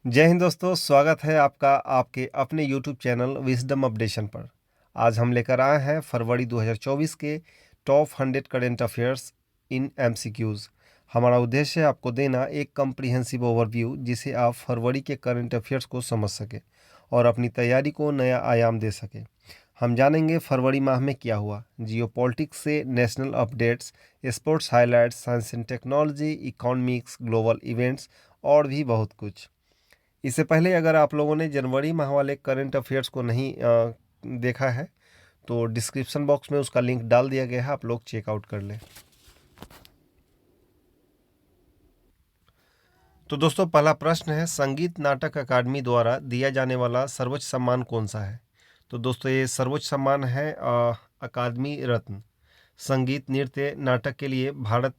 जय हिंद दोस्तों, स्वागत है आपका आपके अपने यूट्यूब चैनल विजडम अपडेशन पर। आज हम लेकर आए हैं फरवरी 2024 के top 100 current affairs in MCQs. हमारा उद्देश्य है आपको देना एक कम्प्रिहेंसिव ओवरव्यू जिसे आप फरवरी के करंट अफेयर्स को समझ सकें और अपनी तैयारी को नया आयाम दे सकें। हम जानेंगे फरवरी माह में क्या हुआ, जियोपॉलिटिक्स से national updates, sports highlights, science and technology, economics, global events और भी बहुत कुछ। इससे पहले अगर आप लोगों ने जनवरी माह वाले करंट अफेयर्स को नहीं देखा है तो डिस्क्रिप्शन बॉक्स में उसका लिंक डाल दिया गया है, आप लोग चेकआउट कर लें। तो दोस्तों, पहला प्रश्न है, संगीत नाटक अकादमी द्वारा दिया जाने वाला सर्वोच्च सम्मान कौन सा है? तो दोस्तों, ये सर्वोच्च सम्मान है अकादमी रत्न। संगीत नृत्य नाटक के लिए भारत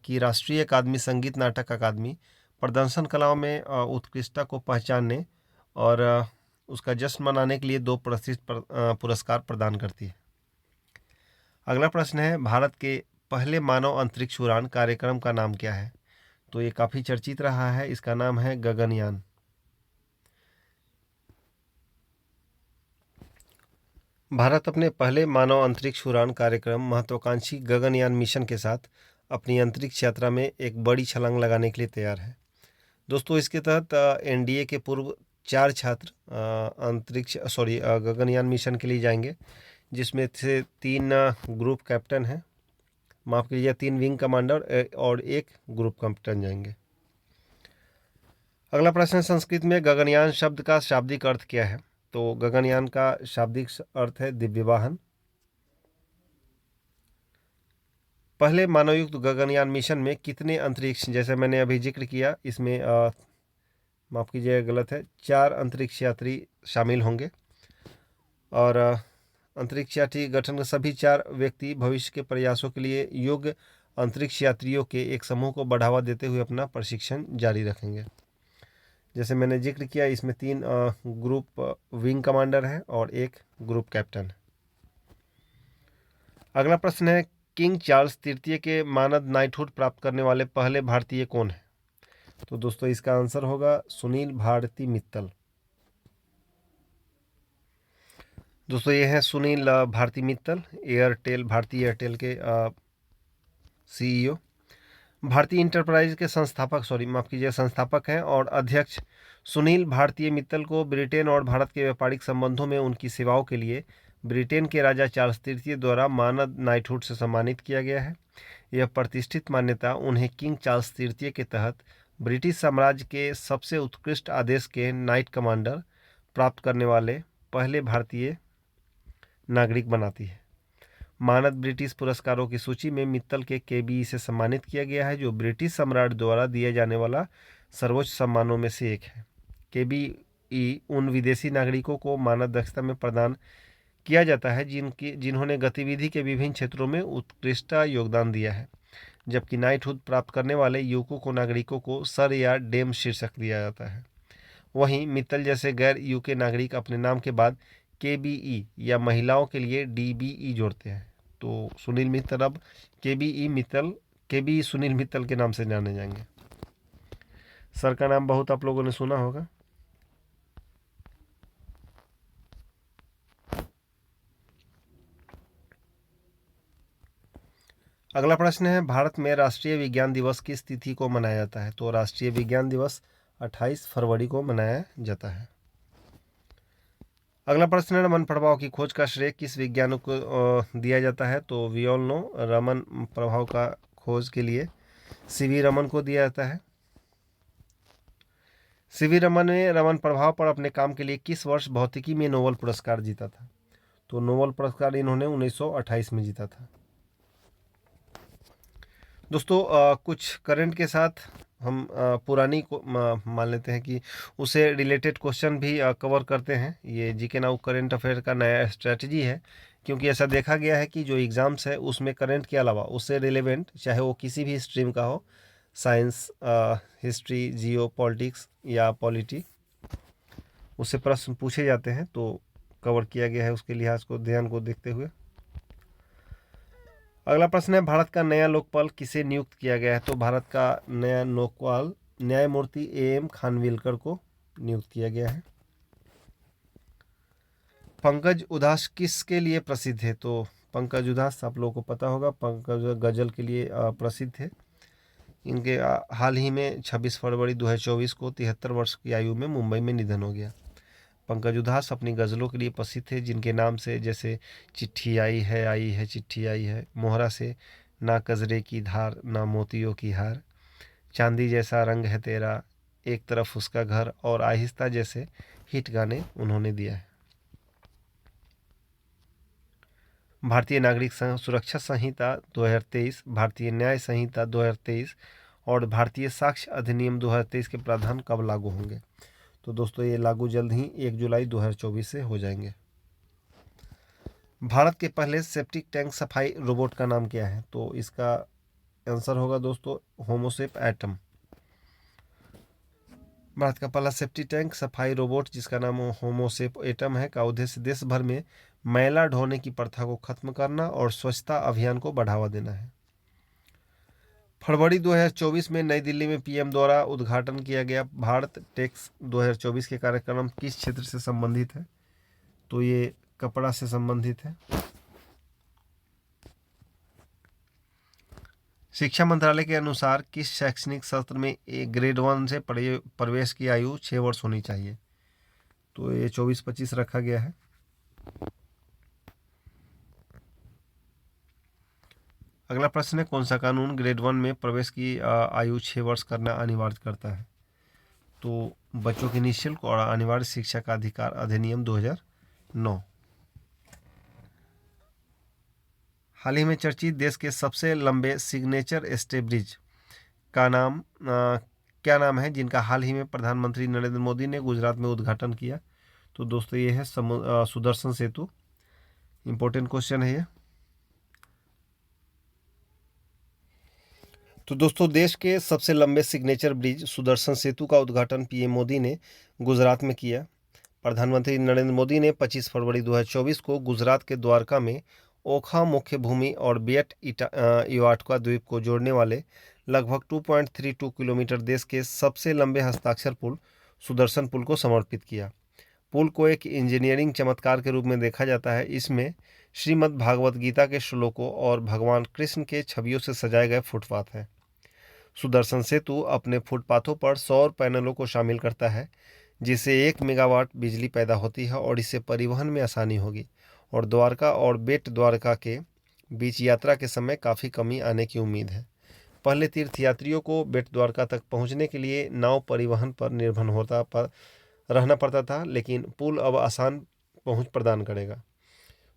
की राष्ट्रीय अकादमी संगीत नाटक अकादमी प्रदर्शन कलाओं में उत्कृष्टता को पहचानने और उसका जश्न मनाने के लिए दो प्रतिष्ठित पुरस्कार प्रदान करती है। अगला प्रश्न है, भारत के पहले मानव अंतरिक्ष उड़ान कार्यक्रम का नाम क्या है? तो ये काफ़ी चर्चित रहा है, इसका नाम है गगनयान। भारत अपने पहले मानव अंतरिक्ष उड़ान कार्यक्रम महत्वाकांक्षी गगनयान मिशन के साथ अपनी अंतरिक्ष यात्रा में एक बड़ी छलांग लगाने के लिए तैयार है। दोस्तों, इसके तहत एनडीए के पूर्व 4 छात्र गगनयान मिशन के लिए जाएंगे, जिसमें से 3 ग्रुप कैप्टन हैं, माफ़ कीजिए 3 विंग कमांडर और 1 ग्रुप कैप्टन जाएंगे। अगला प्रश्न है, संस्कृत में गगनयान शब्द का शाब्दिक अर्थ क्या है? तो गगनयान का शाब्दिक अर्थ है दिव्य वाहन। पहले मानवयुक्त गगनयान मिशन में कितने अंतरिक्ष, जैसे मैंने अभी जिक्र किया, इसमें माफ़ कीजिएगा गलत है, 4 अंतरिक्ष यात्री शामिल होंगे और अंतरिक्ष यात्री गठन के सभी 4 व्यक्ति भविष्य के प्रयासों के लिए योग्य अंतरिक्ष यात्रियों के एक समूह को बढ़ावा देते हुए अपना प्रशिक्षण जारी रखेंगे। जैसे मैंने जिक्र किया, इसमें 3 ग्रुप विंग कमांडर हैं और 1 ग्रुप कैप्टन है। अगला प्रश्न है, किंग चार्ल्स तृतीय के मानद नाइटहुड प्राप्त करने वाले पहले भारतीय कौन है? तो दोस्तों, इसका आंसर होगा सुनील भारती मित्तल। दोस्तों, ये हैं सुनील भारती मित्तल, भारतीय एयरटेल के सीईओ। भारतीय इंटरप्राइज के संस्थापक हैं और अध्यक्ष सुनील भारतीय मित्तल को ब्रिटेन और भारत के व्यापारिक संबंधों में उनकी सेवाओं के लिए ब्रिटेन के राजा चार्ल्स तृतीय द्वारा मानद नाइटहुड से सम्मानित किया गया है। यह प्रतिष्ठित मान्यता उन्हें किंग चार्ल्स तृतीय के तहत ब्रिटिश साम्राज्य के सबसे उत्कृष्ट आदेश के नाइट कमांडर प्राप्त करने वाले पहले भारतीय नागरिक बनाती है। मानद ब्रिटिश पुरस्कारों की सूची में मित्तल के केबीई से सम्मानित किया गया है, जो ब्रिटिश सम्राट द्वारा दिए जाने वाला सर्वोच्च सम्मानों में से एक है। केबीई उन विदेशी नागरिकों को मानद दक्षता में प्रदान किया जाता है जिन्होंने गतिविधि के विभिन्न क्षेत्रों में उत्कृष्ट योगदान दिया है, जबकि नाइटहुड प्राप्त करने वाले युवकों को नागरिकों को सर या डेम शीर्षक दिया जाता है। वहीं मित्तल जैसे गैर यूके नागरिक अपने नाम के बाद केबीई या महिलाओं के लिए डीबीई जोड़ते हैं। तो सुनील मित्तल अब केबीई सुनील मित्तल के नाम से जाने जाएंगे। सर का नाम बहुत आप लोगों ने सुना होगा। अगला प्रश्न है, भारत में राष्ट्रीय विज्ञान दिवस किस तिथि को मनाया जाता है? तो राष्ट्रीय विज्ञान दिवस 28 फरवरी को मनाया जाता है। अगला प्रश्न है, रमन प्रभाव की खोज का श्रेय किस वैज्ञानिक को दिया जाता है? तो वी ऑल नो, रमन प्रभाव का खोज के लिए सीवी रमन को दिया जाता है। सीवी रमन ने रमन प्रभाव पर अपने काम के लिए किस वर्ष भौतिकी में नोबेल पुरस्कार जीता था? तो नोबेल पुरस्कार इन्होंने 1928 में जीता था। दोस्तों, कुछ करंट के साथ हम पुरानी को मान लेते हैं कि उसे रिलेटेड क्वेश्चन भी कवर करते हैं। ये जीके नाउ करंट अफेयर का नया स्ट्रेटजी है, क्योंकि ऐसा देखा गया है कि जो एग्ज़ाम्स है उसमें करंट के अलावा उससे रिलेवेंट, चाहे वो किसी भी स्ट्रीम का हो, साइंस, हिस्ट्री, जियो पॉलिटिक्स या पॉलिटी, उससे प्रश्न पूछे जाते हैं, तो कवर किया गया है उसके लिहाज को ध्यान को देखते हुए। अगला प्रश्न है, भारत का नया लोकपाल किसे नियुक्त किया गया है? तो भारत का नया लोकपाल न्यायमूर्ति एएम खानविलकर को नियुक्त किया गया है। पंकज उधास किसके लिए प्रसिद्ध है? तो पंकज उधास आप लोगों को पता होगा, पंकज गजल के लिए प्रसिद्ध है। इनके हाल ही में 26 फरवरी 2024 को 73 वर्ष की आयु में मुंबई में निधन हो गया। पंकज उधास अपनी गज़लों के लिए प्रसिद्ध थे, जिनके नाम से जैसे चिट्ठी आई है चिट्ठी आई है, मोहरा से, ना कजरे की धार ना मोतियों की हार, चांदी जैसा रंग है तेरा, एक तरफ उसका घर और आहिस्ता जैसे हिट गाने उन्होंने दिया है। भारतीय नागरिक सुरक्षा संहिता 2023, भारतीय न्याय संहिता 2023 और भारतीय साक्ष्य अधिनियम 2023 के प्रावधान कब लागू होंगे? तो दोस्तों ये लागू जल्द ही 1 जुलाई 2024 से हो जाएंगे। भारत के पहले सेप्टिक टैंक सफाई रोबोट का नाम क्या है? तो इसका आंसर होगा दोस्तों होमोसेप एटम। भारत का पहला सेप्टिक टैंक सफाई रोबोट जिसका नाम होमोसेप एटम है का उद्देश्य देश भर में मैला ढोने की प्रथा को खत्म करना और स्वच्छता अभियान को बढ़ावा देना है। फरवरी 2024 में नई दिल्ली में पीएम द्वारा उद्घाटन किया गया भारत टेक्स 2024 के कार्यक्रम किस क्षेत्र से संबंधित है? तो ये कपड़ा से संबंधित है। शिक्षा मंत्रालय के अनुसार किस शैक्षणिक सत्र में ग्रेड 1 से प्रवेश की आयु 6 वर्ष होनी चाहिए? तो ये 24-25 रखा गया है। अगला प्रश्न है, कौन सा कानून ग्रेड 1 में प्रवेश की आयु 6 वर्ष करना अनिवार्य करता है? तो बच्चों की निःशुल्क और अनिवार्य शिक्षा का अधिकार अधिनियम 2009। हाल ही में चर्चित देश के सबसे लंबे सिग्नेचर स्टे ब्रिज का नाम क्या नाम है, जिनका हाल ही में प्रधानमंत्री नरेंद्र मोदी ने गुजरात में उद्घाटन किया? तो दोस्तों ये है सुदर्शन सेतु। इंपॉर्टेंट क्वेश्चन है ये। तो दोस्तों देश के सबसे लंबे सिग्नेचर ब्रिज सुदर्शन सेतु का उद्घाटन पीएम मोदी ने गुजरात में किया। प्रधानमंत्री नरेंद्र मोदी ने 25 फरवरी 2024 को गुजरात के द्वारका में ओखा मुख्य भूमि और बियट इवाटका द्वीप को जोड़ने वाले लगभग 2.32 किलोमीटर देश के सबसे लंबे हस्ताक्षर पुल सुदर्शन पुल को समर्पित किया। पुल को एक इंजीनियरिंग चमत्कार के रूप में देखा जाता है। इसमें श्रीमद् भागवत गीता के श्लोकों और भगवान कृष्ण के छवियों से सजाए गए फुटपाथ हैं। सुदर्शन सेतु अपने फुटपाथों पर सौर पैनलों को शामिल करता है, जिससे 1 मेगावाट बिजली पैदा होती है और इससे परिवहन में आसानी होगी और द्वारका और बेट द्वारका के बीच यात्रा के समय काफ़ी कमी आने की उम्मीद है। पहले तीर्थयात्रियों को बेट द्वारका तक पहुंचने के लिए नाव परिवहन पर निर्भर रहना पड़ता था, लेकिन पुल अब आसान पहुंच प्रदान करेगा।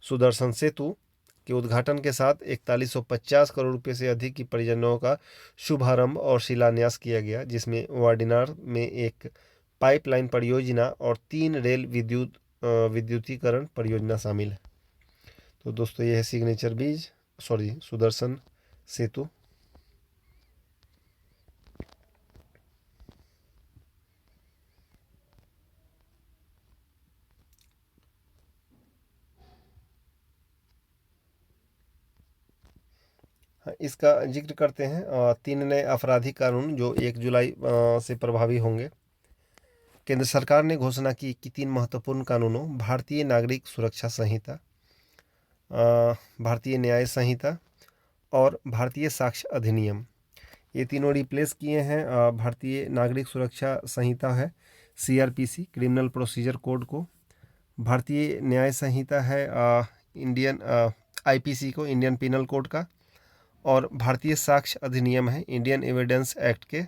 सुदर्शन सेतु के उद्घाटन के साथ 4150 करोड़ रुपये से अधिक की परियोजनाओं का शुभारंभ और शिलान्यास किया गया, जिसमें वाडिनार में एक पाइपलाइन परियोजना और 3 रेल विद्युतीकरण परियोजना शामिल है। तो दोस्तों ये है सुदर्शन सेतु। इसका जिक्र करते हैं 3 नए आपराधिक कानून जो 1 जुलाई से प्रभावी होंगे। केंद्र सरकार ने घोषणा की कि 3 महत्वपूर्ण कानूनों भारतीय नागरिक सुरक्षा संहिता, भारतीय न्याय संहिता और भारतीय साक्ष्य अधिनियम, ये तीनों रिप्लेस किए हैं। भारतीय नागरिक सुरक्षा संहिता है CRPC क्रिमिनल प्रोसीजर कोड को, भारतीय न्याय संहिता है इंडियन IPC को, इंडियन पिनल कोड का, और भारतीय साक्ष्य अधिनियम है इंडियन एविडेंस एक्ट के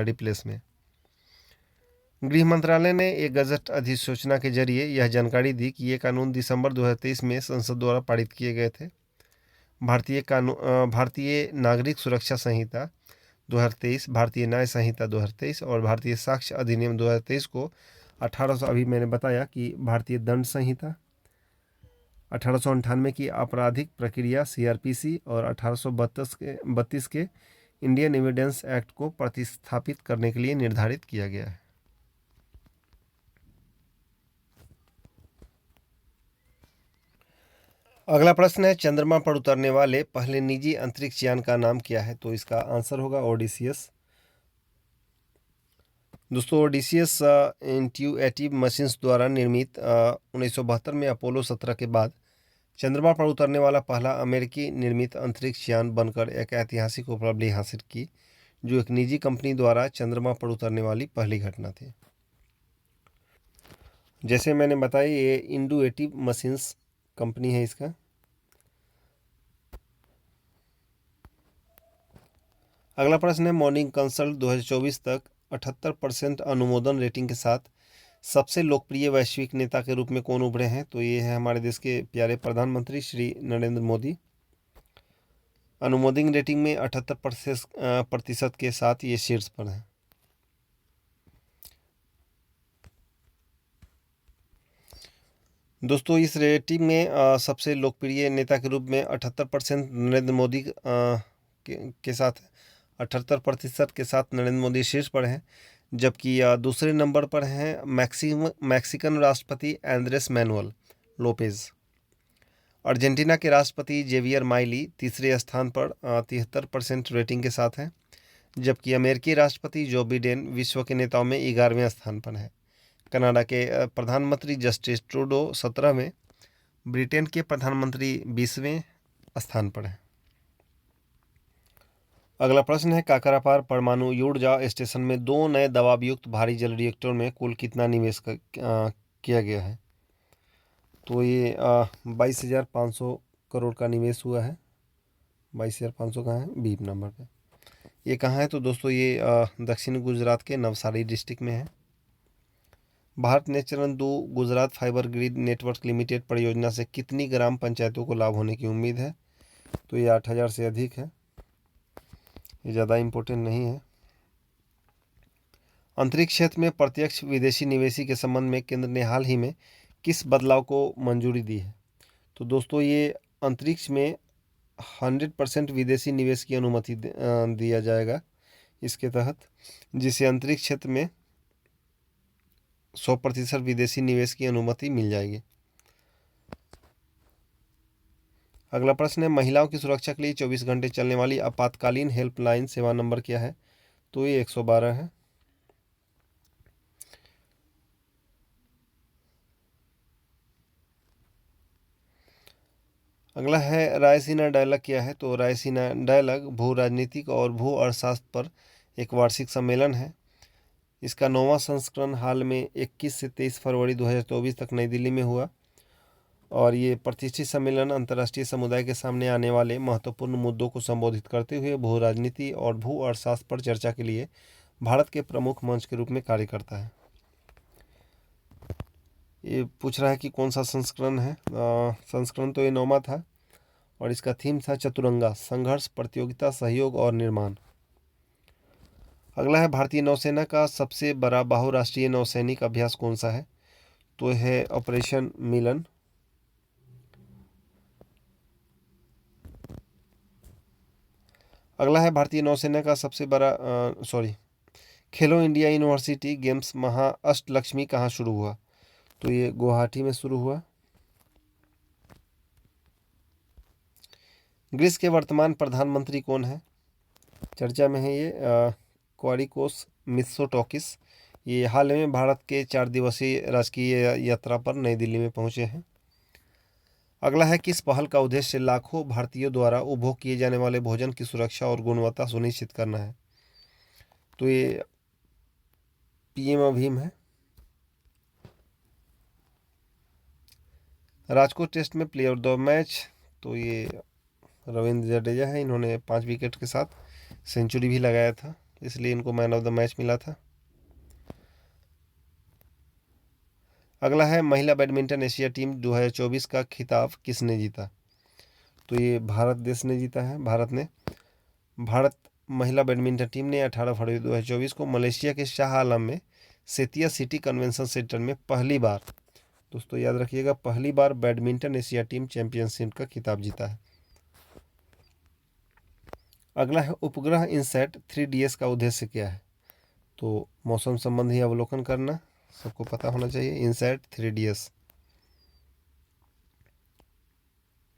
रिप्लेस में। गृह मंत्रालय ने एक गजट अधिसूचना के जरिए यह जानकारी दी कि ये कानून दिसंबर 2023 में संसद द्वारा पारित किए गए थे। भारतीय नागरिक सुरक्षा संहिता 2023, भारतीय न्याय संहिता 2023 और भारतीय साक्ष्य अधिनियम 2023 को 1800 अभी मैंने बताया कि भारतीय दंड संहिता, 1898 की आपराधिक प्रक्रिया CRPC और 1832 के इंडियन एविडेंस एक्ट को प्रतिस्थापित करने के लिए निर्धारित किया गया है। अगला प्रश्न है, चंद्रमा पर उतरने वाले पहले निजी अंतरिक्ष यान का नाम क्या है? तो इसका आंसर होगा ओडिसियस। दोस्तों ओडिसियस इंट्यूएटिव मशीन्स द्वारा निर्मित 1972 में अपोलो 17 के बाद चंद्रमा पर उतरने वाला पहला अमेरिकी निर्मित अंतरिक्ष यान बनकर एक ऐतिहासिक उपलब्धि हासिल की, जो एक निजी कंपनी द्वारा चंद्रमा पर उतरने वाली पहली घटना थी। जैसे मैंने बताया, ये इंडुएटिव मशीन्स कंपनी है इसका। अगला प्रश्न है, मॉर्निंग कंसल्ट 2024 तक 78% अनुमोदन रेटिंग के साथ सबसे लोकप्रिय वैश्विक नेता के रूप में कौन उभरे हैं? तो ये है हमारे देश के प्यारे प्रधानमंत्री श्री नरेंद्र मोदी। अनुमोदन रेटिंग में 78% के साथ ये शीर्ष पर है। दोस्तों इस रेटिंग में सबसे लोकप्रिय नेता के रूप में 78% नरेंद्र मोदी के साथ 78% के साथ नरेंद्र मोदी शीर्ष पर हैं, जबकि दूसरे नंबर पर हैं मैक्सिकन राष्ट्रपति एंड्रेस मैनुअल लोपेज। अर्जेंटीना के राष्ट्रपति जेवियर माइली तीसरे स्थान पर 73% रेटिंग के साथ हैं, जबकि अमेरिकी राष्ट्रपति जो बिडेन विश्व के नेताओं में 11वें स्थान पर है। कनाडा के प्रधानमंत्री जस्टिन ट्रूडो 17वें, ब्रिटेन के प्रधानमंत्री 20वें स्थान पर हैं। अगला प्रश्न है, काकरापार परमाणु ऊर्जा स्टेशन में 2 नए दबावयुक्त भारी जल रिएक्टर में कुल कितना निवेश किया गया है? तो ये 22,500 करोड़ का निवेश हुआ है। 22,500 कहाँ है? बी नंबर पे। ये कहाँ है? तो दोस्तों ये दक्षिण गुजरात के नवसारी डिस्ट्रिक्ट में है। भारत ने चरण 2 Gujarat fibre grid network limited परियोजना से कितनी ग्राम पंचायतों को लाभ होने की उम्मीद है? तो ये 8,000 से अधिक है, ये ज़्यादा इम्पोर्टेंट नहीं है। अंतरिक्ष क्षेत्र में प्रत्यक्ष विदेशी निवेश के संबंध में केंद्र ने हाल ही में किस बदलाव को मंजूरी दी है? तो दोस्तों ये अंतरिक्ष में 100% विदेशी निवेश की अनुमति दिया जाएगा इसके तहत, जिससे अंतरिक्ष क्षेत्र में 100% विदेशी निवेश की अनुमति मिल जाएगी। अगला प्रश्न है, महिलाओं की सुरक्षा के लिए 24 घंटे चलने वाली आपातकालीन हेल्पलाइन सेवा नंबर क्या है? तो ये 112 है। अगला है, रायसीना डायलॉग क्या है? तो रायसीना डायलॉग भू राजनीतिक और भू अर्थशास्त्र पर एक वार्षिक सम्मेलन है। इसका 9वां संस्करण हाल में 21 से 23 फरवरी 2024 तक नई दिल्ली में हुआ, और ये प्रतिष्ठित सम्मेलन अंतर्राष्ट्रीय समुदाय के सामने आने वाले महत्वपूर्ण मुद्दों को संबोधित करते हुए भू राजनीति और भू अर्थशास्त्र पर चर्चा के लिए भारत के प्रमुख मंच के रूप में कार्य करता है। ये पूछ रहा है कि कौन सा संस्करण है। संस्करण तो ये 9वां था, और इसका थीम था चतुरंगा, संघर्ष, प्रतियोगिता, सहयोग और निर्माण। अगला है, भारतीय नौसेना का सबसे बड़ा बहुराष्ट्रीय नौसैनिक अभ्यास कौन सा है? तो है ऑपरेशन मिलन। अगला है, भारतीय नौसेना का सबसे बड़ा खेलो इंडिया यूनिवर्सिटी गेम्स महाअष्टलक्ष्मी कहाँ शुरू हुआ? तो ये गुवाहाटी में शुरू हुआ। ग्रीस के वर्तमान प्रधानमंत्री कौन है? चर्चा में है ये क्वारिकोस मित्सोटोकिस। ये हाल में भारत के 4 दिवसीय राजकीय यात्रा पर नई दिल्ली में पहुंचे हैं। अगला है, किस पहल का उद्देश्य लाखों भारतीयों द्वारा उपभोग किए जाने वाले भोजन की सुरक्षा और गुणवत्ता सुनिश्चित करना है? तो ये पीएम अभियान है। राजकोट टेस्ट में प्लेयर ऑफ द मैच, तो ये रविंद्र जडेजा है। इन्होंने 5 विकेट के साथ सेंचुरी भी लगाया था, इसलिए इनको मैन ऑफ द मैच मिला था। अगला है, महिला बैडमिंटन एशिया टीम 2024 का खिताब किसने जीता? तो ये भारत देश ने जीता है। भारत महिला बैडमिंटन टीम ने 18 फरवरी 2024 को मलेशिया के शाह आलम में सेतिया सिटी कन्वेंशन सेंटर में पहली बार, दोस्तों याद रखिएगा, पहली बार बैडमिंटन एशिया टीम चैंपियनशिप का खिताब जीता है। अगला है, उपग्रह इनसैट 3DS का उद्देश्य क्या है? तो मौसम संबंधी अवलोकन करना सबको पता होना चाहिए। इनसैट 3DS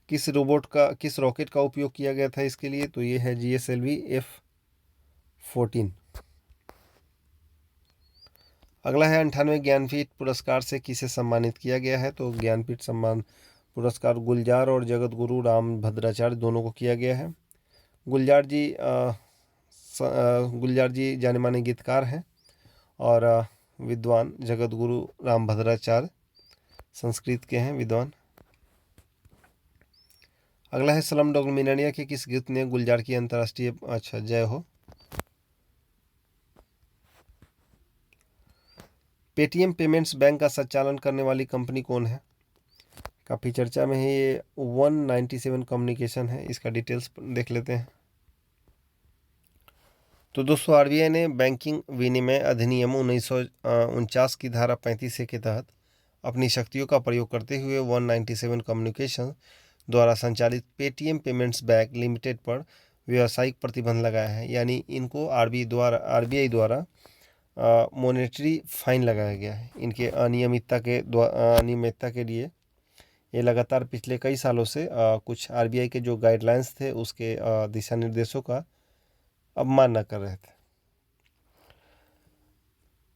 किस रॉकेट का उपयोग किया गया था इसके लिए? तो ये है GSLV F-14। अगला है 98वें ज्ञानपीठ पुरस्कार से किसे सम्मानित किया गया है। तो ज्ञानपीठ सम्मान पुरस्कार गुलजार और जगत गुरु रामभद्राचार्य दोनों को किया गया है। गुलजार जी जाने माने गीतकार हैं और विद्वान जगत गुरु रामभद्राचार्य संस्कृत के हैं विद्वान। अगला है स्लमडॉग मिलियनेयर के किस गीत ने गुलजार की अंतर्राष्ट्रीय जय हो। पेटीएम पेमेंट्स बैंक का संचालन करने वाली कंपनी कौन है। काफ़ी चर्चा में है ये 197 कम्युनिकेशन है, इसका डिटेल्स देख लेते हैं। तो दोस्तों आरबीआई ने बैंकिंग विनिमय अधिनियम 1949 की धारा 35 के तहत अपनी शक्तियों का प्रयोग करते हुए 197 कम्युनिकेशन द्वारा संचालित पेटीएम पेमेंट्स बैंक लिमिटेड पर व्यावसायिक प्रतिबंध लगाया है। यानी इनको आरबीआई द्वारा मॉनेटरी फाइन लगाया गया है। इनके अनियमितता के लिए ये लगातार पिछले कई सालों से कुछ आरबीआई के जो गाइडलाइंस थे उसके दिशा निर्देशों का अवमानना कर रहे थे।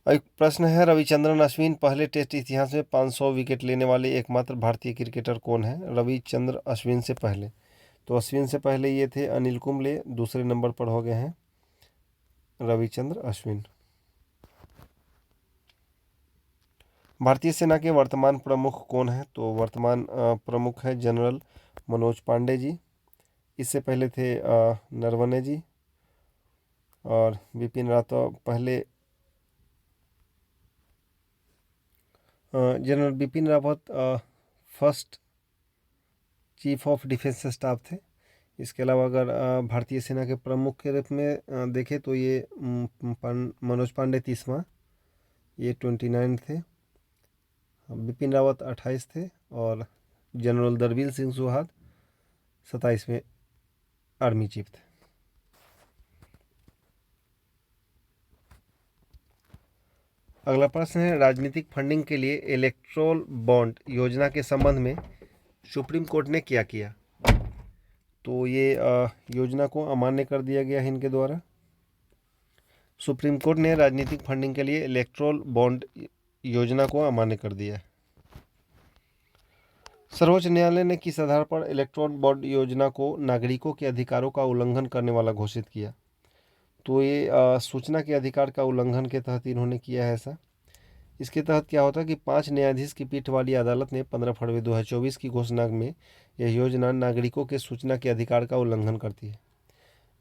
एक प्रश्न है, रविचंद्रन अश्विन पहले टेस्ट इतिहास में 500 विकेट लेने वाले एकमात्र भारतीय क्रिकेटर कौन है। रविचंद्र अश्विन से पहले, तो अश्विन से पहले ये थे अनिल कुंबले, दूसरे नंबर पर हो गए हैं रविचंद्र अश्विन। भारतीय सेना के वर्तमान प्रमुख कौन है। तो वर्तमान प्रमुख है जनरल मनोज पांडे जी। इससे पहले थे नरवणे जी और बिपिन रावत पहले general Bipin Rawat first chief of defence staff थे। इसके अलावा अगर भारतीय सेना के प्रमुख के रूप में देखें तो ये मनोज पांडे 30वां, ये 29 थे। बिपिन रावत 28 थे और general दरबीर Singh Suhag 27वें army chief थे। अगला प्रश्न है, राजनीतिक फंडिंग के लिए इलेक्टोरल बॉन्ड योजना के संबंध में सुप्रीम कोर्ट ने क्या किया। तो ये योजना को अमान्य कर दिया गया है इनके द्वारा। सुप्रीम कोर्ट ने राजनीतिक फंडिंग के लिए इलेक्टोरल बॉन्ड योजना को अमान्य कर दिया है। सर्वोच्च न्यायालय ने किस आधार पर इलेक्टोरल बॉन्ड योजना को नागरिकों के अधिकारों का उल्लंघन करने वाला घोषित किया। तो ये सूचना के अधिकार का उल्लंघन के तहत इन्होंने किया है ऐसा। इसके तहत क्या होता है कि 5 न्यायाधीश की पीठ वाली अदालत ने 15 फरवरी 2024 की घोषणा में यह योजना नागरिकों के सूचना के अधिकार का उल्लंघन करती है।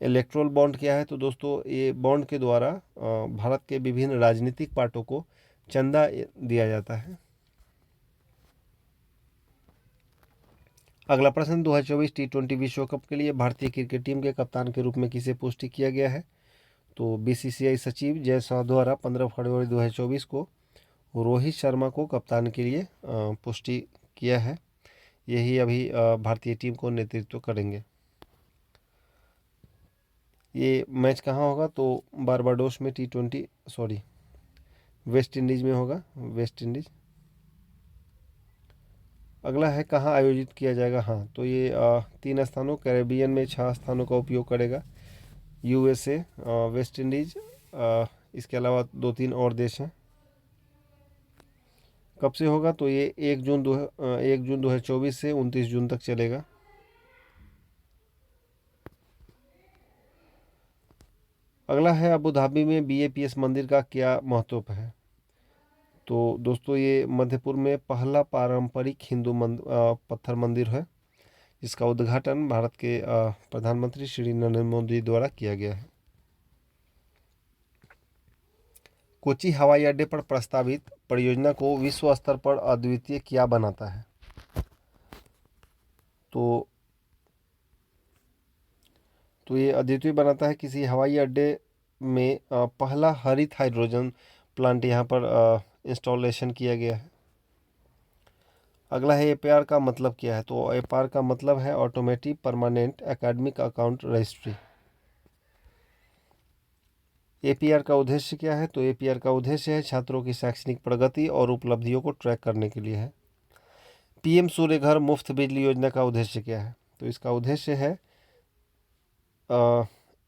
इलेक्टोरल बॉन्ड क्या है। तो दोस्तों ये बॉन्ड के द्वारा भारत के विभिन्न राजनीतिक पार्टियों को चंदा दिया जाता है। अगला प्रश्न, 2024 T20 विश्व कप के लिए भारतीय क्रिकेट टीम के कप्तान के रूप में किसे पुष्टि किया गया है। तो बीसीसीआई सचिव जय शाह द्वारा 15 फरवरी 2024 को रोहित शर्मा को कप्तान के लिए पुष्टि किया है। यही अभी भारतीय टीम को नेतृत्व करेंगे। ये मैच कहाँ होगा। तो बारबाडोस में वेस्ट इंडीज़ में होगा, वेस्ट इंडीज़। अगला है, कहाँ आयोजित किया जाएगा। हाँ, तो ये 3 स्थानों, कैरेबियन में 6 स्थानों का उपयोग करेगा। यूएसए, वेस्ट इंडीज़, इसके अलावा 2-3 और देश हैं। कब से होगा। तो ये 1 जून 2024 से 29 जून तक चलेगा। अगला है, अबू धाबी में बीएपीएस मंदिर का क्या महत्व है। तो दोस्तों ये मध्यपुर में पहला पारंपरिक हिंदू पत्थर मंदिर है, जिसका उद्घाटन भारत के प्रधानमंत्री श्री नरेंद्र मोदी द्वारा किया गया है। कोची हवाई अड्डे पर प्रस्तावित परियोजना को विश्व स्तर पर अद्वितीय क्या बनाता है। तो ये अद्वितीय बनाता है, किसी हवाई अड्डे में पहला हरित हाइड्रोजन प्लांट यहाँ पर इंस्टॉलेशन किया गया है। अगला है, एपीआर का मतलब क्या है। तो एपीआर का मतलब है automatic permanent academic account registry. APR का उद्देश्य क्या है। तो एपीआर का उद्देश्य है छात्रों की शैक्षणिक प्रगति और उपलब्धियों को ट्रैक करने के लिए है। पीएम सूर्य घर मुफ्त बिजली योजना का उद्देश्य क्या है। तो इसका उद्देश्य है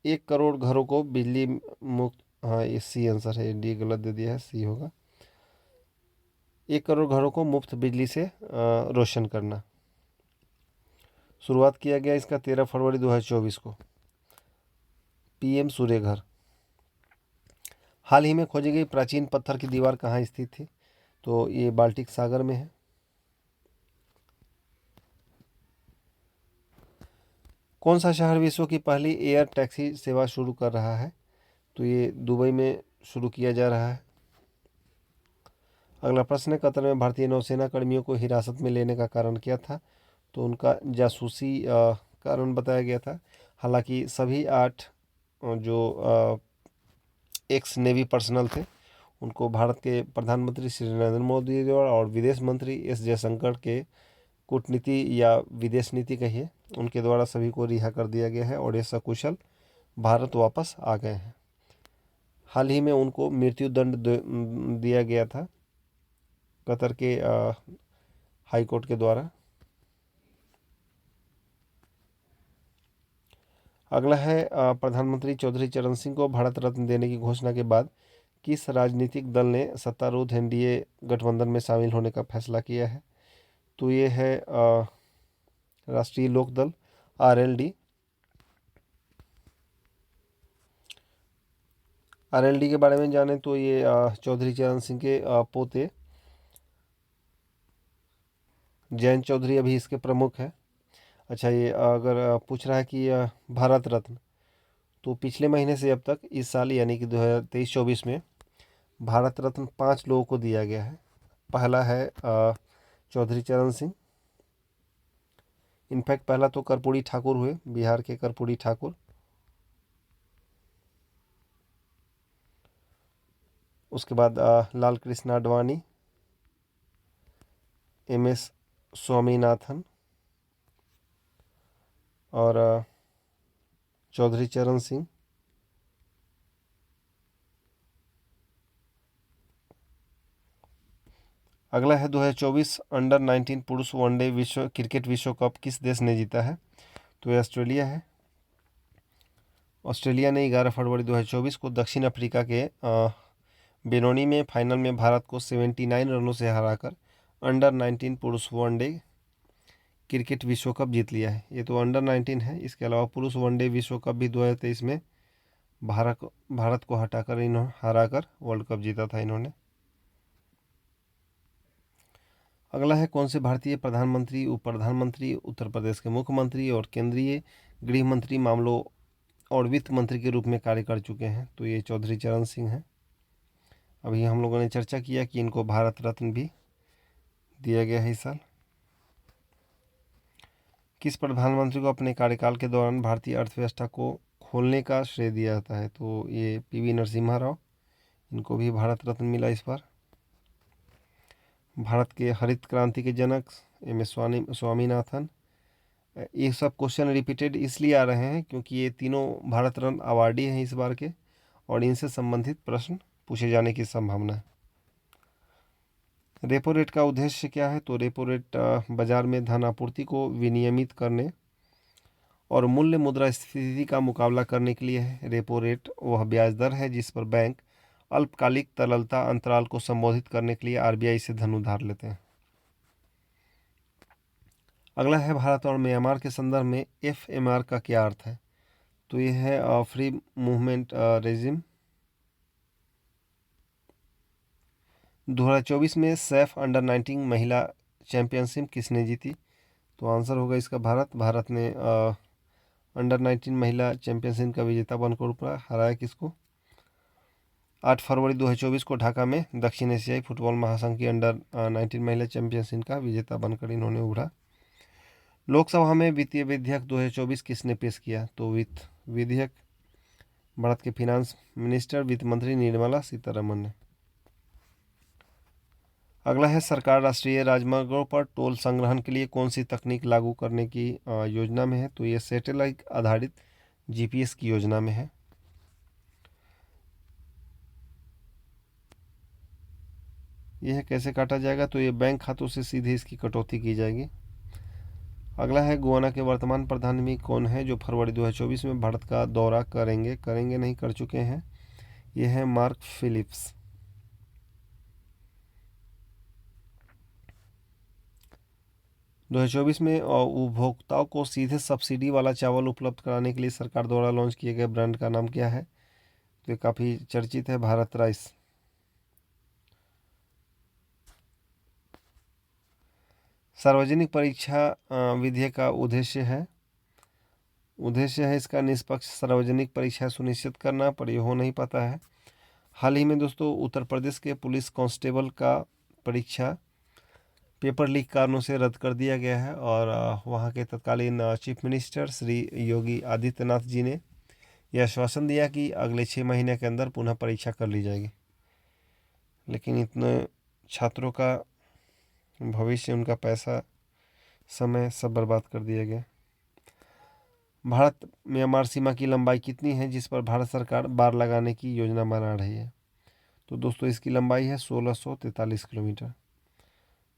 1 करोड़ घरों को बिजली मुक्त। हाँ, ये सी आंसर है, डी गलत दे दिया है, सी होगा। 1 करोड़ घरों को मुफ्त बिजली से रोशन करना। शुरुआत किया गया इसका 13 फरवरी 2024 को। पीएम सूर्य घर। हाल ही में खोजी गई प्राचीन पत्थर की दीवार कहाँ स्थित थी? तो ये बाल्टिक सागर में है। कौन सा शहर विश्व की पहली एयर टैक्सी सेवा शुरू कर रहा है? तो ये दुबई में शुरू किया जा रहा है। अगला प्रश्न है, कतर में भारतीय नौसेना कर्मियों को हिरासत में लेने का कारण क्या था? तो उनका जासूसी कारण बताया गया था। हालांकि सभी 8 जो एक्स नेवी पर्सनल थे उनको भारत के प्रधानमंत्री श्री नरेंद्र मोदी द्वारा और विदेश मंत्री एस जयशंकर के कूटनीति या विदेश नीति कहिए उनके द्वारा सभी को रिहा कर दिया गया है और ये सकुशल भारत वापस आ गए हैं। हाल ही में उनको मृत्यु दंड दिया गया था कतर के हाई कोर्ट के द्वारा। अगला है, प्रधानमंत्री चौधरी चरण सिंह को भारत रत्न देने की घोषणा के बाद किस राजनीतिक दल ने सत्तारूढ़ एनडीए गठबंधन में शामिल होने का फैसला किया है? तो ये है राष्ट्रीय लोकदल आरएलडी। आरएलडी के बारे में जाने तो ये चौधरी चरण सिंह के पोते जयंत चौधरी अभी इसके प्रमुख हैं। अच्छा, ये अगर पूछ रहा है कि भारत रत्न, तो पिछले महीने से अब तक इस साल यानी कि 2023-24 में भारत रत्न 5 लोगों को दिया गया है। पहला है चौधरी चरण सिंह। इनफैक्ट पहला तो कर्पूरी ठाकुर हुए, बिहार के कर्पूरी ठाकुर। उसके बाद लाल कृष्ण आडवाणी, एमएस स्वामीनाथन और चौधरी चरण सिंह। अगला है 2024 अंडर 19 पुरुष वनडे विश्व क्रिकेट विश्व कप किस देश ने जीता है? तो ये ऑस्ट्रेलिया है। ऑस्ट्रेलिया ने 11 फरवरी 2024 को दक्षिण अफ्रीका के बेनोनी में फाइनल में भारत को 79 रनों से हराकर अंडर 19 पुरुष वनडे क्रिकेट विश्व कप जीत लिया है। ये तो अंडर 19 है। इसके अलावा पुरुष वनडे विश्व कप भी 2023 में भारत को हराकर वर्ल्ड कप जीता था इन्होंने। अगला है, कौन से भारतीय प्रधानमंत्री, उप प्रधानमंत्री, उत्तर प्रदेश के मुख्यमंत्री और केंद्रीय गृह मंत्री मामलों और वित्त मंत्री के रूप में कार्य कर चुके हैं? तो ये चौधरी चरण सिंह हैं। अभी हम लोगों ने चर्चा किया कि इनको भारत रत्न भी दिया गया है इस साल। किस प्रधानमंत्री को अपने कार्यकाल के दौरान भारतीय अर्थव्यवस्था को खोलने का श्रेय दिया जाता है? तो ये पीवी नरसिम्हा राव, इनको भी भारत रत्न मिला इस बार। भारत के हरित क्रांति के जनक एम एस स्वामीनाथन। ये सब क्वेश्चन रिपीटेड इसलिए आ रहे हैं क्योंकि ये तीनों भारत रत्न अवार्डी हैं इस बार के और इनसे संबंधित प्रश्न पूछे जाने की संभावना है। रेपो रेट का उद्देश्य क्या है? तो रेपो रेट बाजार में धन आपूर्ति को विनियमित करने और मूल्य मुद्रास्फीति का मुकाबला करने के लिए है। रेपो रेट वह ब्याज दर है जिस पर बैंक अल्पकालिक तरलता अंतराल को संबोधित करने के लिए आरबीआई से धन उधार लेते हैं। अगला है, भारत और म्यांमार के संदर्भ में एफएमआर का क्या अर्थ है? तो ये है फ्री मूवमेंट रेजिम। 2024 में सैफ अंडर 19 महिला चैंपियनशिप किसने जीती? तो आंसर होगा इसका भारत ने अंडर 19 महिला चैंपियनशिप का विजेता बनकर उभरा। हराया किसको? 8 फरवरी 2024 को ढाका में दक्षिण एशियाई फुटबॉल महासंघ की अंडर 19 महिला चैंपियनशिप का विजेता बनकर इन्होंने उभरा। लोकसभा में वित्तीय विधेयक 2024 किसने पेश किया? तो वित्त विधेयक भारत के फिनांस मिनिस्टर वित्त मंत्री निर्मला सीतारमण ने। अगला है, सरकार राष्ट्रीय राजमार्गों पर टोल संग्रहण के लिए कौन सी तकनीक लागू करने की योजना में है? तो ये सैटेलाइट आधारित जीपीएस की योजना में है। यह कैसे काटा जाएगा? तो ये बैंक खातों से सीधे इसकी कटौती की जाएगी। अगला है, गुयाना के वर्तमान प्रधानमंत्री कौन है जो फरवरी 2024 में भारत का दौरा करेंगे नहीं कर चुके हैं? ये है मार्क फिलिप्स। 2024 में उपभोक्ताओं को सीधे सब्सिडी वाला चावल उपलब्ध कराने के लिए सरकार द्वारा लॉन्च किए गए ब्रांड का नाम क्या है? तो ये काफ़ी चर्चित है, भारत राइस। सार्वजनिक परीक्षा विधेयक का उद्देश्य है इसका निष्पक्ष सार्वजनिक परीक्षा सुनिश्चित करना, पर ये हो नहीं पाता है। हाल ही में दोस्तों उत्तर प्रदेश के पुलिस कांस्टेबल का परीक्षा पेपर लीक कारणों से रद्द कर दिया गया है और वहाँ के तत्कालीन चीफ मिनिस्टर श्री योगी आदित्यनाथ जी ने यह आश्वासन दिया कि अगले 6 महीने के अंदर पुनः परीक्षा कर ली जाएगी। लेकिन इतने छात्रों का भविष्य, उनका पैसा, समय सब बर्बाद कर दिया गया। भारत म्यांमार सीमा की लंबाई कितनी है जिस पर भारत सरकार बार लगाने की योजना बना रही है? तो दोस्तों इसकी लंबाई है 1643 किलोमीटर,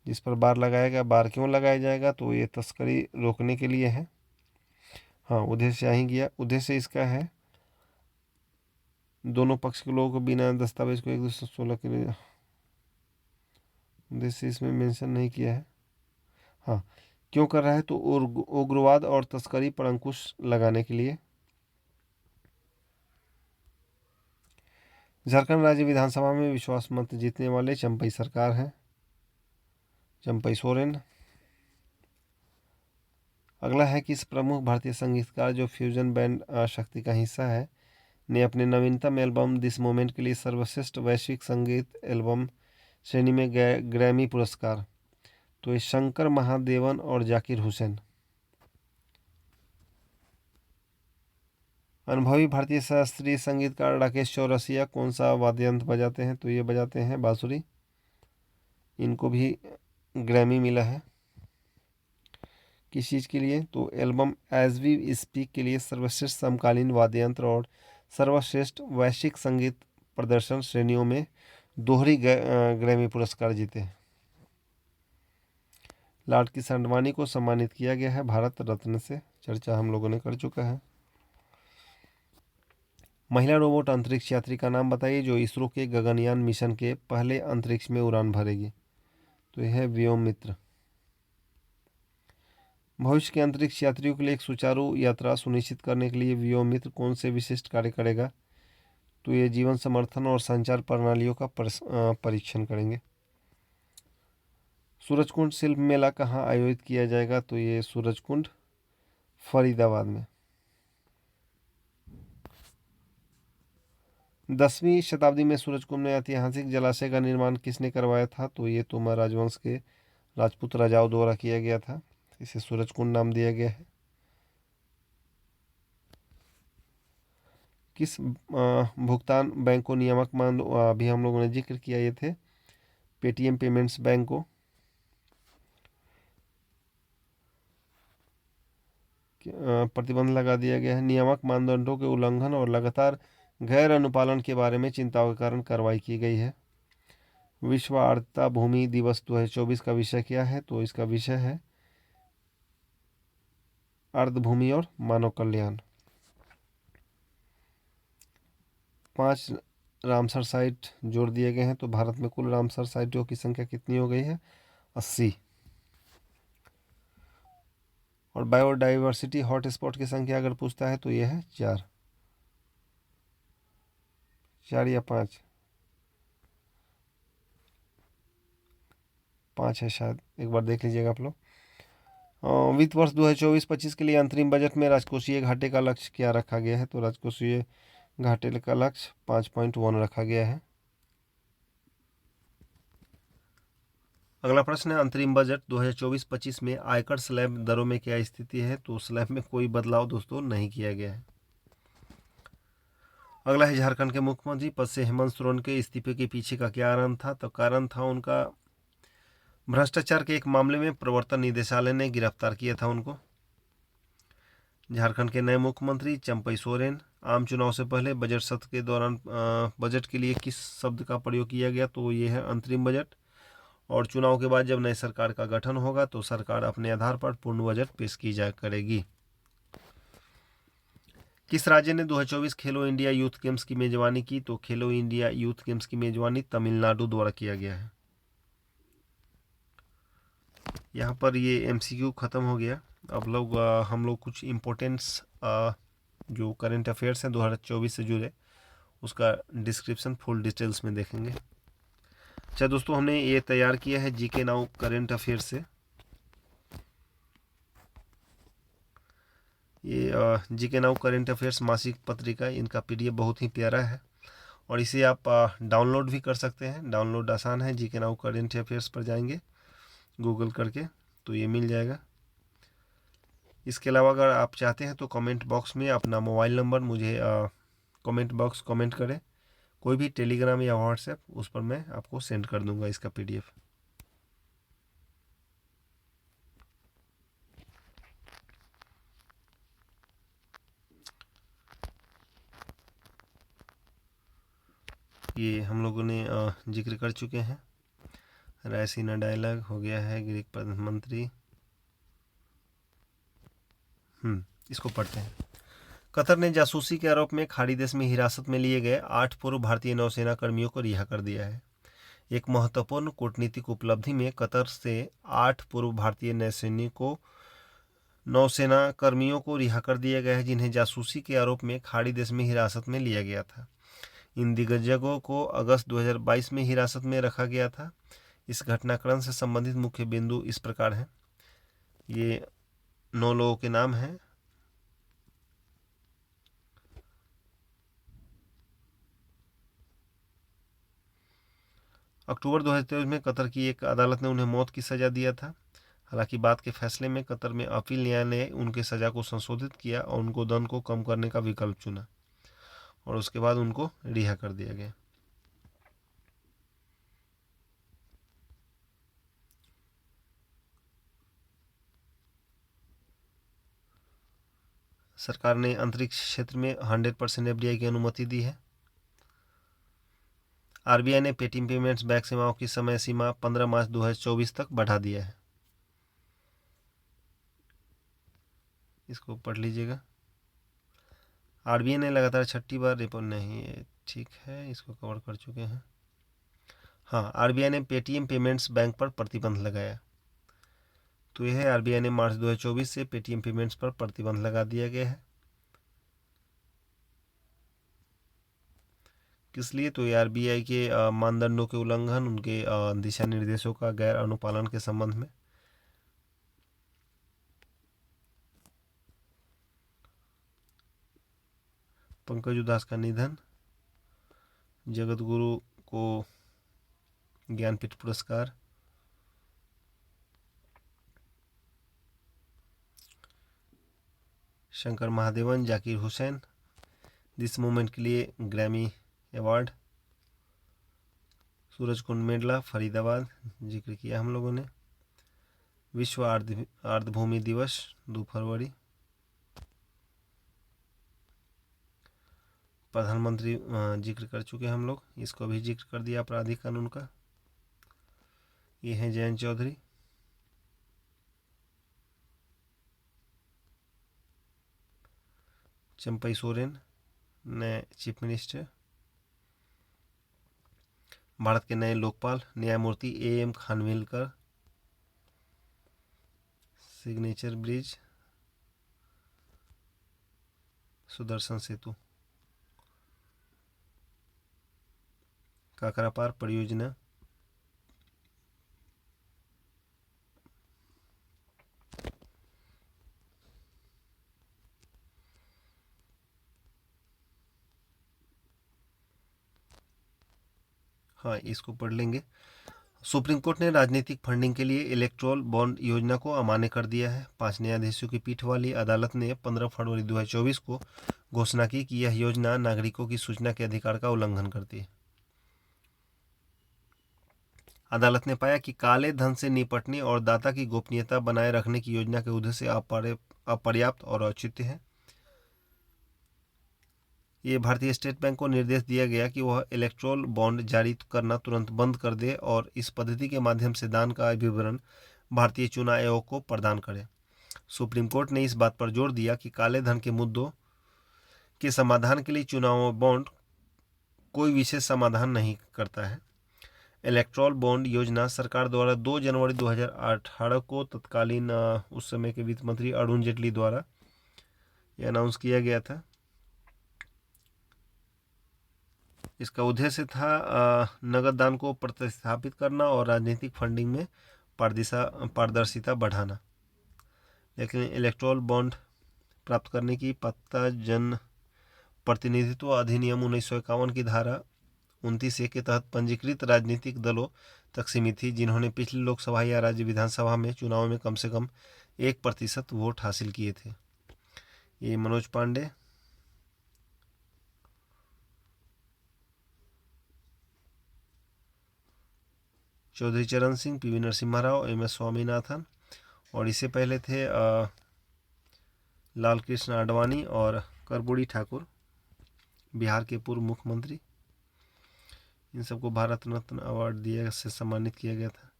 जिस पर बार लगाया गया। बार क्यों लगाया जाएगा? तो ये तस्करी रोकने के लिए है। हाँ, उद्देश्य यहीं गया। उद्देश्य इसका है दोनों पक्ष के लोगों को बिना दस्तावेज को 116 के लिए, उद्देश्य इसमें मेंशन नहीं किया है। हाँ, क्यों कर रहा है? तो उग्रवाद और तस्करी पर अंकुश लगाने के लिए। झारखंड राज्य विधानसभा में विश्वास मत जीतने वाले चंपई सरकार है, चंपई सोरेन। अगला है कि इस प्रमुख भारतीय संगीतकार जो फ्यूजन बैंड शक्ति का हिस्सा है ने अपने नवीनतम एल्बम दिस मोमेंट के लिए सर्वश्रेष्ठ वैश्विक संगीत एल्बम श्रेणी में ग्रैमी पुरस्कार। तो ये शंकर महादेवन और जाकिर हुसैन। अनुभवी भारतीय शास्त्रीय संगीतकार राकेश चौरसिया कौन सा वाद्य यंत्र बजाते हैं? तो ये बजाते हैं बांसुरी। इनको भी ग्रैमी मिला है। किस चीज़ के लिए? तो एल्बम एज वी स्पीक के लिए सर्वश्रेष्ठ समकालीन वाद्य यंत्र और सर्वश्रेष्ठ वैश्विक संगीत प्रदर्शन श्रेणियों में दोहरी ग्रैमी पुरस्कार जीते हैं। लॉर्ड किशन आडवाणी को सम्मानित किया गया है भारत रत्न से, चर्चा हम लोगों ने कर चुका है। महिला रोबोट अंतरिक्ष यात्री का नाम बताइए जो इसरो के गगनयान मिशन के पहले अंतरिक्ष में उड़ान भरेगी। तो यह है व्योम मित्र। भविष्य के अंतरिक्ष यात्रियों के लिए एक सुचारू यात्रा सुनिश्चित करने के लिए व्योम मित्र कौन से विशिष्ट कार्य करेगा? तो ये जीवन समर्थन और संचार प्रणालियों का परीक्षण करेंगे। सूरजकुंड शिल्प मेला कहाँ आयोजित किया जाएगा? तो ये सूरजकुंड फरीदाबाद में। 10वीं शताब्दी में सूरजकुंड में ऐतिहासिक जलाशय का निर्माण किसने करवाया था? तो ये तोमर राजवंश के राजपूत राजाओं द्वारा किया गया था। इसे सूरजकुंड नाम दिया गया है। किस भुगतान बैंक को नियामक मान अभी हम लोगों ने जिक्र किया, ये थे पेटीएम पेमेंट्स बैंक को। प्रतिबंध लगा दिया गया है। नियामक मानदंडों के उल्लंघन और लगातार गैर अनुपालन के बारे में चिंताओं के कारण कार्रवाई की गई है। विश्व आर्द्रता भूमि दिवस 2024 का विषय क्या है? तो इसका विषय है आर्द्र भूमि और मानव कल्याण। 5 रामसर साइट जोड़ दिए गए हैं। तो भारत में कुल रामसर साइटों की संख्या कितनी हो गई है? 80। और बायोडाइवर्सिटी हॉटस्पॉट की संख्या अगर पूछता है तो यह है 4 या 5 है शायद, एक बार देख लीजिएगा आप लोग। वित्त वर्ष 2024-25 के लिए अंतरिम बजट में राजकोषीय घाटे का लक्ष्य क्या रखा गया है? तो राजकोषीय घाटे का लक्ष्य 5.1 रखा गया है। अगला प्रश्न है अंतरिम बजट 2024-25 में आयकर स्लैब दरों में क्या स्थिति है? तो स्लैब में कोई बदलाव दोस्तों नहीं किया गया है। अगला है झारखंड के मुख्यमंत्री पद से हेमंत सोरेन के इस्तीफे के पीछे का क्या कारण था? तो कारण था उनका भ्रष्टाचार के एक मामले में प्रवर्तन निदेशालय ने गिरफ्तार किया था उनको। झारखंड के नए मुख्यमंत्री चंपई सोरेन। आम चुनाव से पहले बजट सत्र के दौरान बजट के लिए किस शब्द का प्रयोग किया गया? तो ये है अंतरिम बजट। और चुनाव के बाद जब नई सरकार का गठन होगा तो सरकार अपने आधार पर पूर्ण बजट पेश की जा करेगी। किस राज्य ने 2024 खेलो इंडिया यूथ गेम्स की मेजबानी की? तो खेलो इंडिया यूथ गेम्स की मेजबानी तमिलनाडु द्वारा किया गया है। यहाँ पर ये MCQ ख़त्म हो गया। अब लोग हम लोग कुछ इम्पोर्टेंट्स जो करंट अफेयर्स हैं 2024 से जुड़े उसका डिस्क्रिप्शन फुल डिटेल्स में देखेंगे। अच्छा दोस्तों, हमने ये तैयार किया है जीके नाउ करंट अफेयर से। ये जीके नाउ करंट अफेयर्स मासिक पत्रिका, इनका PDF बहुत ही प्यारा है और इसे आप डाउनलोड भी कर सकते हैं। डाउनलोड आसान है, जीके नाउ करंट अफेयर्स पर जाएंगे गूगल करके तो ये मिल जाएगा। इसके अलावा अगर आप चाहते हैं तो कमेंट बॉक्स में अपना मोबाइल नंबर मुझे कमेंट करें, कोई भी टेलीग्राम या व्हाट्सएप, उस पर मैं आपको सेंड कर दूंगा इसका PDF। ये हम लोगों ने जिक्र कर चुके हैं। रायसीना डायलॉग हो गया है, ग्रीक प्रधानमंत्री। इसको पढ़ते हैं। कतर ने जासूसी के आरोप में खाड़ी देश में हिरासत में लिए गए 8 पूर्व भारतीय नौसेना कर्मियों को रिहा कर दिया है। एक महत्वपूर्ण कूटनीतिक उपलब्धि में कतर से 8 पूर्व भारतीय नौसेना कर्मियों को रिहा कर दिया गया है, जिन्हें जासूसी के आरोप में खाड़ी देश में हिरासत में लिया गया था। इन दिग्गजों को अगस्त 2022 में हिरासत में रखा गया था। इस घटनाक्रम से संबंधित मुख्य बिंदु इस प्रकार हैं। ये 9 लोगों के नाम हैं। अक्टूबर 2023 में कतर की एक अदालत ने उन्हें मौत की सजा दिया था। हालांकि बाद के फैसले में कतर में अपील न्यायालय ने उनके सजा को संशोधित किया और उनको दंड को कम करने का विकल्प चुना और उसके बाद उनको रिहा कर दिया गया। सरकार ने अंतरिक्ष क्षेत्र में 100% FDI की अनुमति दी है। RBI ने पेटीएम पेमेंट्स बैंक सेवाओं की समय सीमा 15 मार्च 2024 तक बढ़ा दिया है। इसको पढ़ लीजिएगा। RBI ने लगातार 6ठी बार रेपो नहीं, ठीक है, इसको कवर कर चुके हैं। हाँ, RBI ने पेटीएम पेमेंट्स बैंक पर प्रतिबंध लगाया। तो यह है, RBI ने मार्च 2024 से पेटीएम पेमेंट्स पर प्रतिबंध लगा दिया गया है। किस लिए? तो ये RBI के मानदंडों के उल्लंघन, उनके दिशा निर्देशों का गैर अनुपालन के संबंध में। पंकज उदास का निधन, जगत गुरु को ज्ञानपीठ पुरस्कार। शंकर महादेवन, जाकिर हुसैन दिस मूवमेंट के लिए Grammy award. Suraj Kund medulla, Faridabad, जिक्र किया हम लोगों ने। विश्व आर्द्रभूमि दिवस 2 फरवरी। प्रधानमंत्री जिक्र कर चुके हम लोग, इसको भी जिक्र कर दिया आपराधिक कानून का। ये हैं जयंत चौधरी। चंपई सोरेन नए चीफ मिनिस्टर। भारत के नए लोकपाल न्यायमूर्ति AM Khanwilkar. Signature bridge, Sudarshan Setu. Kakrapar परियोजना। हाँ, इसको पढ़ लेंगे। सुप्रीम कोर्ट ने राजनीतिक फंडिंग के लिए इलेक्टोरल बॉन्ड योजना को अमान्य कर दिया है। 5 न्यायाधीशों की पीठ वाली अदालत ने 15 फरवरी 2024 को घोषणा की कि यह योजना नागरिकों की सूचना के अधिकार का उल्लंघन करती है। अदालत ने पाया कि काले धन से निपटने और दाता की गोपनीयता बनाए रखने की योजना के उद्देश्य अपर्याप्त और औचित्य है। ये भारतीय स्टेट बैंक को निर्देश दिया गया कि वह इलेक्टोरल बॉन्ड जारी करना तुरंत बंद कर दे और इस पद्धति के माध्यम से दान का विवरण भारतीय चुनाव आयोग को प्रदान करे। सुप्रीम कोर्ट ने इस बात पर जोर दिया कि काले धन के मुद्दों के समाधान के लिए चुनाव बॉन्ड कोई विशेष समाधान नहीं करता है। इलेक्ट्रॉल बॉन्ड योजना सरकार द्वारा 2 जनवरी 2018 को तत्कालीन उस समय के वित्त मंत्री अरुण जेटली द्वारा ये अनाउंस किया गया था। इसका उद्देश्य था नगद दान को प्रतिस्थापित करना और राजनीतिक फंडिंग में पारदर्शिता बढ़ाना। लेकिन इलेक्ट्रॉल बॉन्ड प्राप्त करने की पात्रता जन प्रतिनिधित्व अधिनियम 1951 की धारा 29A के तहत पंजीकृत राजनीतिक दलों तक सीमित थी, जिन्होंने पिछली लोकसभा या राज्य विधानसभा में चुनाव में कम से कम 1% वोट हासिल किए थे। ये Manoj Pande, Chaudhary Charan Singh, PV Narasimha Rao, M S Swaminathan, और इससे पहले थे लाल कृष्ण आडवाणी और कर्पूरी ठाकुर, बिहार के पूर्व मुख्यमंत्री। इन सबको भारत रत्न अवार्ड दिया से सम्मानित किया गया था।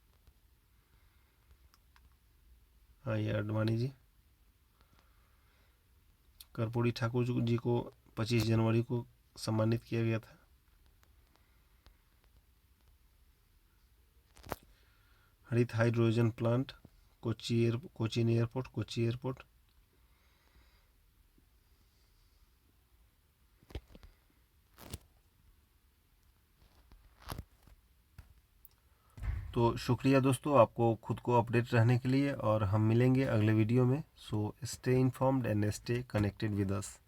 हाँ, ये आडवाणी जी। कर्पूरी ठाकुर जी को 25 जनवरी को सम्मानित किया गया था। हरित hydrogen plant, Cochin airport, Kochi airport. तो शुक्रिया दोस्तों आपको खुद को अपडेट रहने के लिए, और हम मिलेंगे अगले वीडियो में। So stay informed and stay connected with us.